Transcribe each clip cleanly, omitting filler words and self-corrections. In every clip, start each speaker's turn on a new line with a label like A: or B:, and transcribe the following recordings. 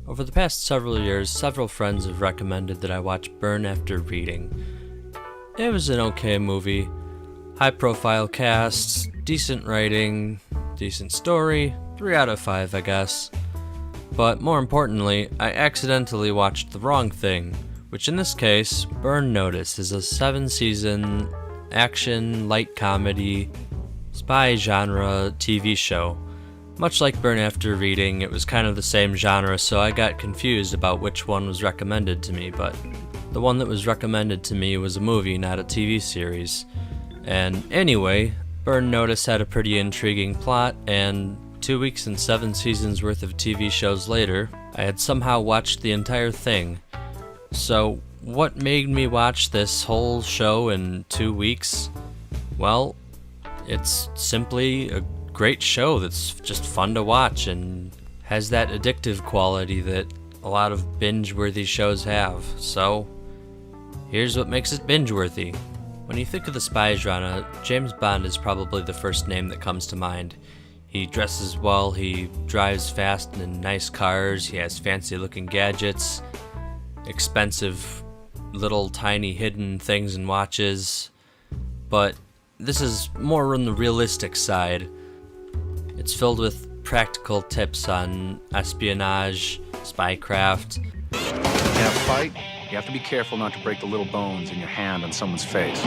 A: Over the past several years, several friends have recommended that I watch Burn After Reading. It was an okay movie. High profile cast, decent writing, decent story, 3 out of 5 I guess. But more importantly, I accidentally watched the wrong thing, which in this case, Burn Notice is a 7-season action, light comedy, spy genre TV show. Much like Burn After Reading, it was kind of the same genre, so I got confused about which one was recommended to me, but the one that was recommended to me was a movie, not a TV series. And anyway, Burn Notice had a pretty intriguing plot, and 2 weeks and 7 seasons worth of TV shows later, I had somehow watched the entire thing. So, what made me watch this whole show in 2 weeks? Well, it's simply a great show that's just fun to watch and has that addictive quality that a lot of binge-worthy shows have. So, here's what makes it binge-worthy. When you think of the spy genre, James Bond is probably the first name that comes to mind. He dresses well, he drives fast in nice cars, he has fancy-looking gadgets, expensive little tiny hidden things and watches. But this is more on the realistic side. It's filled with practical tips on espionage, spycraft.
B: In a fight, you have to be careful not to break the little bones in your hand on someone's face.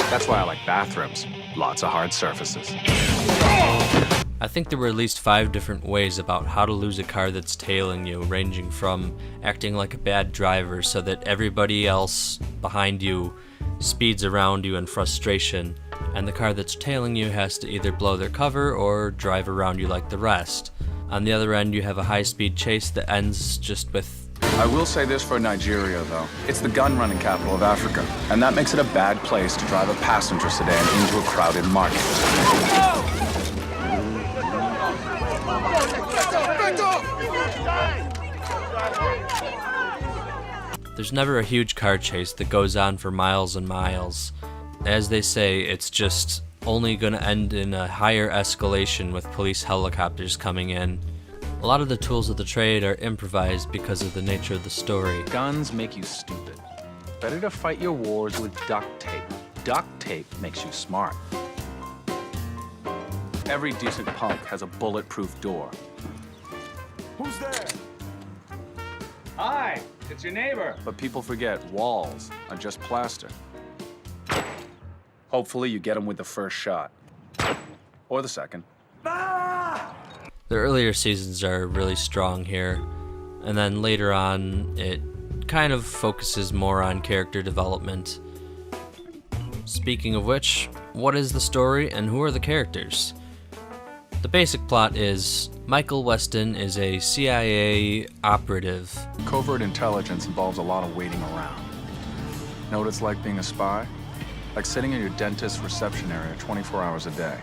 B: That's why I like bathrooms. Lots of hard surfaces.
A: I think there were at least 5 different ways about how to lose a car that's tailing you, ranging from acting like a bad driver so that everybody else behind you speeds around you in frustration, and the car that's tailing you has to either blow their cover or drive around you like the rest. On the other end, you have a high-speed chase that ends just with...
B: I will say this for Nigeria, though. It's the gun-running capital of Africa, and that makes it a bad place to drive a passenger sedan into a crowded market.
A: There's never a huge car chase that goes on for miles and miles. As they say, it's just only gonna end in a higher escalation with police helicopters coming in. A lot of the tools of the trade are improvised because of the nature of the story.
B: Guns make you stupid. Better to fight your wars with duct tape. Duct tape makes you smart. Every decent punk has a bulletproof door.
C: Who's there?
B: Hi, it's your neighbor. But people forget walls are just plaster. Hopefully you get them with the first shot. Or the second.
A: The earlier seasons are really strong here, and then later on it kind of focuses more on character development. Speaking of which, what is the story and who are the characters? The basic plot is Michael Weston is a CIA operative.
B: Covert intelligence involves a lot of waiting around. Know what it's like being a spy? Like sitting in your dentist's reception area 24 hours a day.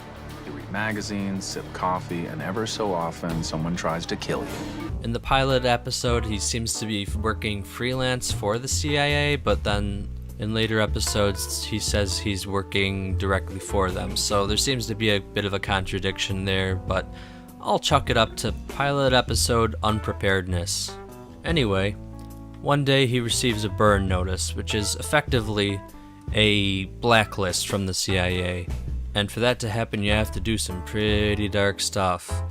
B: You read magazines, sip coffee, and ever so often someone tries to kill you.
A: In the pilot episode, he seems to be working freelance for the CIA, but then in later episodes, he says he's working directly for them. So there seems to be a bit of a contradiction there, but I'll chalk it up to pilot episode unpreparedness. Anyway, one day he receives a burn notice, which is effectively a blacklist from the CIA. And for that to happen, you have to do some pretty dark stuff.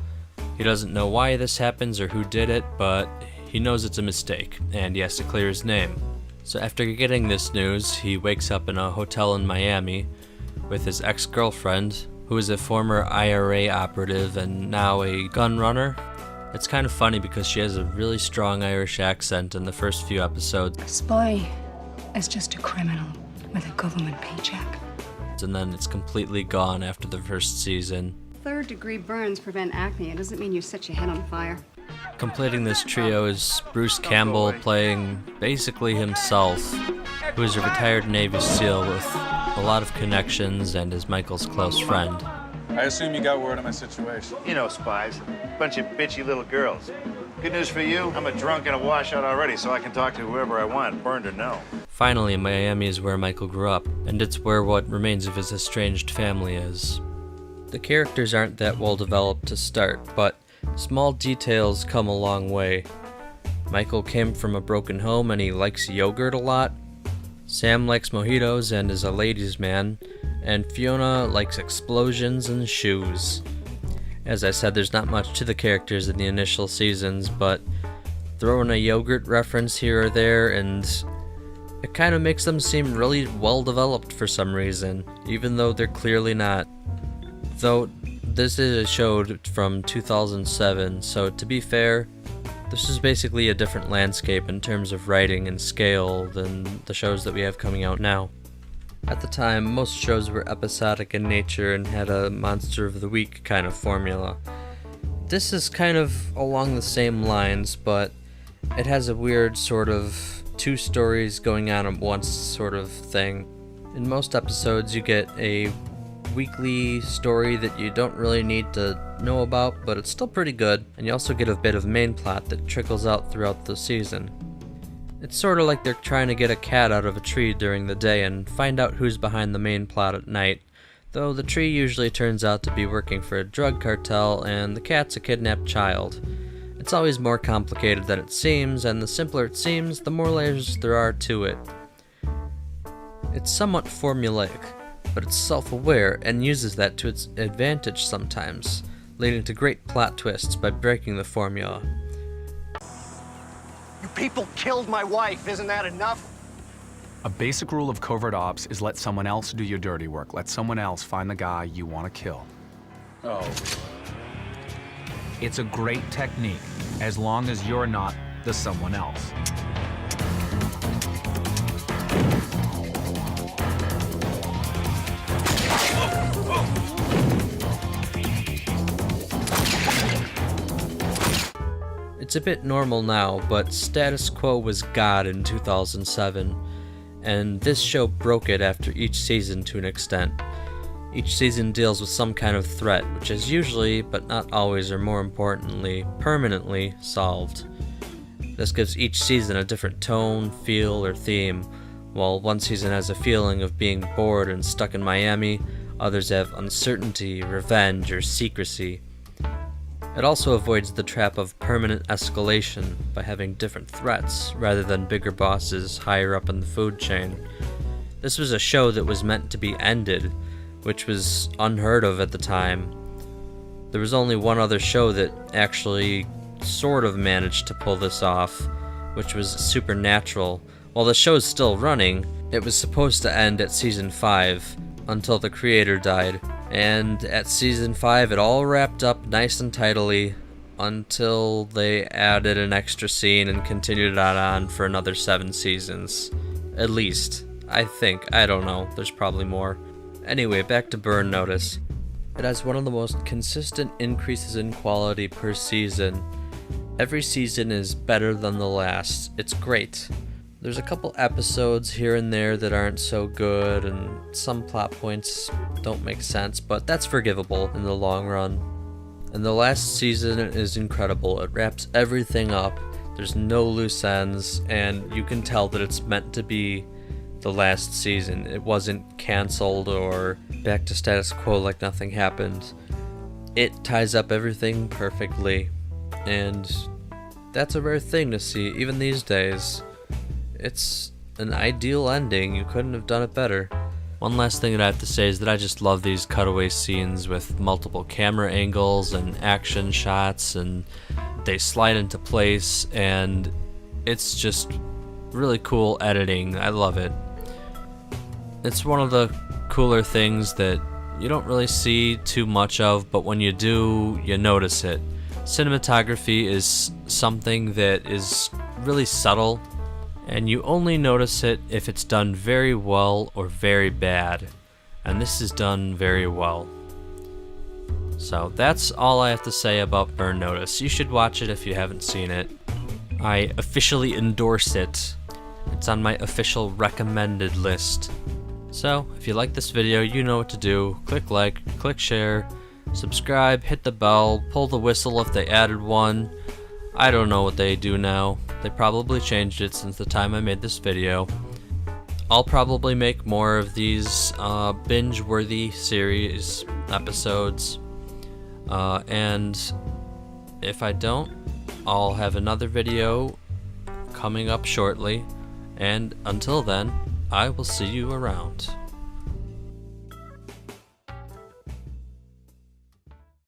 A: He doesn't know why this happens or who did it, but he knows it's a mistake, and he has to clear his name. So after getting this news, he wakes up in a hotel in Miami with his ex-girlfriend, who is a former IRA operative and now a gun runner. It's kind of funny because she has a really strong Irish accent in the first few episodes.
D: A spy is just a criminal with a government paycheck.
A: And then it's completely gone after the first season.
E: Third-degree burns prevent acne. It doesn't mean you set your head on fire.
A: Completing this trio is Bruce Campbell playing basically himself, who is a retired Navy SEAL with a lot of connections and is Michael's close friend.
C: I assume you got word of my situation.
F: You know spies. Bunch of bitchy little girls. Good news for you, I'm a drunk and a washout already, so I can talk to whoever I want, burned or no.
A: Finally, Miami is where Michael grew up, and it's where what remains of his estranged family is. The characters aren't that well developed to start, but small details come a long way. Michael came from a broken home and he likes yogurt a lot. Sam likes mojitos and is a ladies' man, and Fiona likes explosions and shoes. As I said, there's not much to the characters in the initial seasons, but throw in a yogurt reference here or there and it kind of makes them seem really well developed for some reason, even though they're clearly not. Though this is a show from 2007, so to be fair, this is basically a different landscape in terms of writing and scale than the shows that we have coming out now. At the time, most shows were episodic in nature and had a Monster of the Week kind of formula. This is kind of along the same lines, but it has a weird sort of two stories going on at once sort of thing. In most episodes, you get a weekly story that you don't really need to know about, but it's still pretty good, and you also get a bit of main plot that trickles out throughout the season. It's sort of like they're trying to get a cat out of a tree during the day and find out who's behind the main plot at night, though the tree usually turns out to be working for a drug cartel and the cat's a kidnapped child. It's always more complicated than it seems, and the simpler it seems, the more layers there are to it. It's somewhat formulaic, but it's self-aware and uses that to its advantage sometimes, leading to great plot twists by breaking the formula.
F: You people killed my wife. Isn't that enough?
B: A basic rule of covert ops is let someone else do your dirty work. Let someone else find the guy you want to kill.
C: Oh.
G: It's a great technique, as long as you're not the someone else.
A: It's a bit normal now, but status quo was God in 2007, and this show broke it after each season to an extent. Each season deals with some kind of threat, which is usually, but not always or more importantly, permanently solved. This gives each season a different tone, feel, or theme. While one season has a feeling of being bored and stuck in Miami, others have uncertainty, revenge, or secrecy. It also avoids the trap of permanent escalation by having different threats rather than bigger bosses higher up in the food chain. This was a show that was meant to be ended, which was unheard of at the time. There was only one other show that actually sort of managed to pull this off, which was Supernatural. While the show's still running, it was supposed to end at season 5 until the creator died, and at season 5 it all wrapped up nice and tidily until they added an extra scene and continued it on for another 7 seasons. At least, I think. I don't know, there's probably more. Anyway, back to Burn Notice. It has one of the most consistent increases in quality per season. Every season is better than the last. It's great. There's a couple episodes here and there that aren't so good, and some plot points don't make sense, but that's forgivable in the long run. And the last season is incredible. It wraps everything up. There's no loose ends, and you can tell that it's meant to be the last season. It wasn't canceled or back to status quo like nothing happened. It ties up everything perfectly, and that's a rare thing to see even these days. It's an ideal ending. You couldn't have done it better. One last thing that I have to say is that I just love these cutaway scenes with multiple camera angles and action shots, and they slide into place, and it's just really cool editing. I love it. It's one of the cooler things that you don't really see too much of, but when you do, you notice it. Cinematography is something that is really subtle, and you only notice it if it's done very well or very bad, and this is done very well. So that's all I have to say about Burn Notice. You should watch it if you haven't seen it. I officially endorse it. It's on my official recommended list. So, if you like this video, you know what to do. Click like, click share, subscribe, hit the bell, pull the whistle if they added one. I don't know what they do now. They probably changed it since the time I made this video. I'll probably make more of these binge-worthy series episodes, and if I don't, I'll have another video coming up shortly, and until then, I will see you around.